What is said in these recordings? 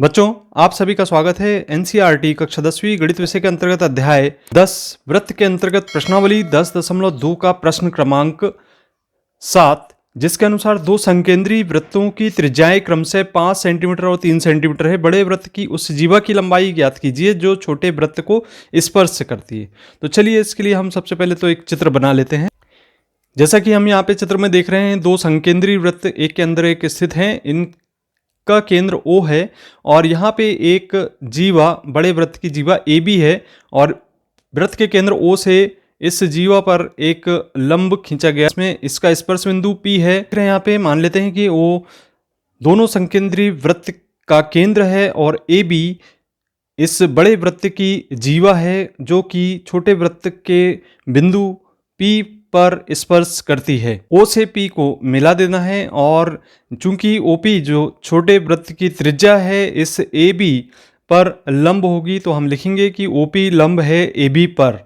बच्चों, आप सभी का स्वागत है एनसीईआरटी कक्षा 10वीं गणित विषय के अंतर्गत अध्याय 10 वृत्त के अंतर्गत प्रश्नावली 10.2 का प्रश्न क्रमांक 7, जिसके अनुसार दो संकेंद्री वृत्तों की त्रिज्याएं क्रमशः 5 सेंटीमीटर और 3 सेंटीमीटर है। बड़े वृत्त की उस जीवा की लंबाई ज्ञात कीजिए जो छोटे वृत्त को स्पर्श करती है। तो चलिए इसके लिए हम सबसे पहले तो एक चित्र बना लेते हैं। जैसा कि हम यहाँ पे चित्र में देख रहे हैं, दो संकेंद्री वृत्त एक के अंदर एक स्थित हैं। इनका केंद्र O है और यहाँ पे एक जीवा, बड़े वृत्त की जीवा AB है और वृत्त के केंद्र O से इस जीवा पर एक लंब खींचा गया, इसमें इसका स्पर्श बिंदु P है। यहाँ पे मान लेते हैं कि O दोनों संकेंद्री वृत्त का केंद्र है और AB इस बड़े वृत्त की जीवा है जो कि छोटे वृत्त के बिंदु P पर स्पर्श करती है। O से P को मिला देना है और चूंकि OP जो छोटे वृत्त की त्रिज्या है इस AB पर लंब होगी, तो हम लिखेंगे कि OP लंब है AB पर।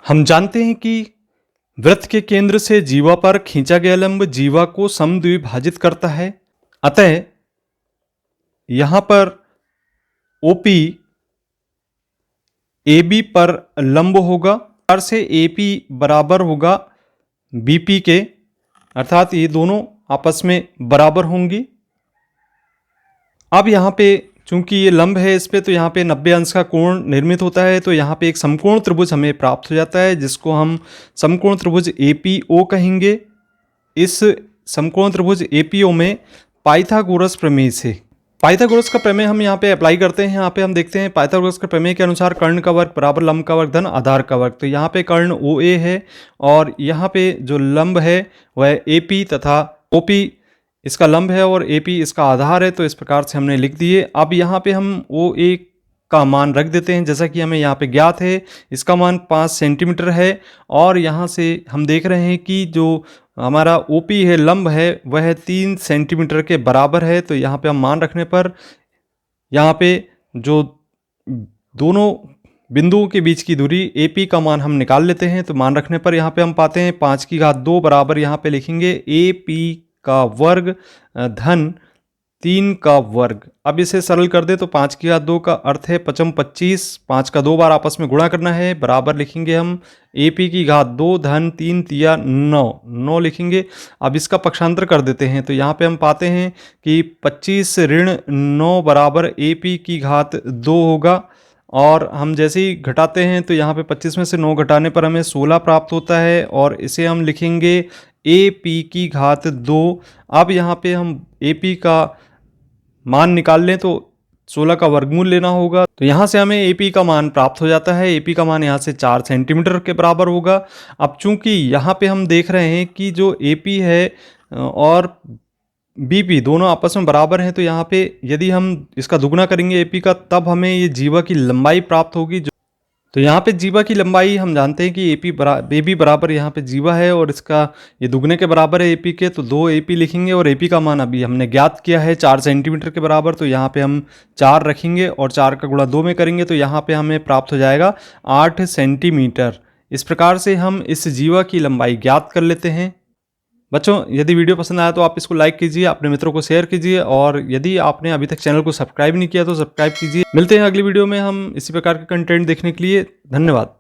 हम जानते हैं कि वृत्त के केंद्र से जीवा पर खींचा गया लंब जीवा को समद्विभाजित करता है। अतः यहां पर OP AB पर लंब होगा से AP बराबर होगा BP के, अर्थात ये दोनों आपस में बराबर होंगी। अब यहाँ पे चूंकि ये लंब है इस पे, तो यहाँ पे 90 अंश का कोण निर्मित होता है। तो यहाँ पे एक समकोण त्रिभुज हमें प्राप्त हो जाता है जिसको हम समकोण त्रिभुज APO कहेंगे। इस समकोण त्रिभुज APO में पाइथागोरस प्रमेय से पाइथागोरस का प्रमेय हम यहाँ पे अप्लाई करते हैं। यहाँ पे हम देखते हैं पाइथागोरस के प्रमेय के अनुसार कर्ण का वर्ग बराबर लंब का वर्ग धन आधार का वर्ग। तो यहाँ पे कर्ण OA है और यहाँ पे जो लंब है वह AP तथा OP इसका लंब है और AP इसका आधार है। तो इस प्रकार से हमने लिख दिए। अब यहाँ पे हम OA का मान रख देते हैं जैसा कि हमें यहाँ पे ज्ञात है। इसका मान 5 सेंटीमीटर है और यहाँ से हम देख रहे हैं कि जो हमारा OP है, लंब है, वह 3 सेंटीमीटर के बराबर है। तो यहाँ पे हम मान रखने पर यहाँ पे जो दोनों बिंदुओं के बीच की दूरी AP का मान हम निकाल लेते हैं। तो मान रखने पर यहाँ पे हम पाते हैं 5 की घात 2 बराबर यहाँ पे लिखेंगे AP का वर्ग धन 3 का वर्ग। अब इसे सरल कर दे तो 5 की घात 2 का अर्थ है 5 25, 5 का 2 बार आपस में गुणा करना है, बराबर लिखेंगे हम AP की घात 2 धन 3 तिया 9 लिखेंगे। अब इसका पक्षांतर कर देते हैं तो यहाँ पे हम पाते हैं कि 25 ऋण 9 बराबर AP की घात 2 होगा। और हम जैसे ही घटाते हैं तो यहाँ पे 25 में से 9 घटाने पर हमें 16 प्राप्त होता है और इसे हम लिखेंगे AP की घात 2। अब यहाँ पे हम AP का मान निकाल लें तो 16 का वर्गमूल लेना होगा। तो यहाँ से हमें AP का मान प्राप्त हो जाता है। AP का मान यहाँ से 4 सेंटीमीटर के बराबर होगा। अब चूंकि यहाँ पे हम देख रहे हैं कि जो AP है और BP दोनों आपस में बराबर हैं, तो यहाँ पे यदि हम इसका दुगुना करेंगे AP का, तब हमें ये जीवा की लंबाई प्राप्त होगी। तो यहाँ पे जीवा की लंबाई हम जानते हैं कि AB बराबर यहाँ पे जीवा है और इसका ये दुगने के बराबर है AP के, तो 2 AP लिखेंगे और AP का मान अभी हमने ज्ञात किया है 4 सेंटीमीटर के बराबर। तो यहाँ पे हम 4 रखेंगे और 4 का गुणा 2 में करेंगे तो यहाँ पे हमें प्राप्त हो जाएगा 8 सेंटीमीटर। इस प्रकार से हम इस जीवा की लंबाई ज्ञात कर लेते हैं। बच्चों, यदि वीडियो पसंद आया तो आप इसको लाइक कीजिए, अपने मित्रों को शेयर कीजिए और यदि आपने अभी तक चैनल को सब्सक्राइब नहीं किया तो सब्सक्राइब कीजिए। मिलते हैं अगली वीडियो में हम इसी प्रकार के कंटेंट देखने के लिए। धन्यवाद।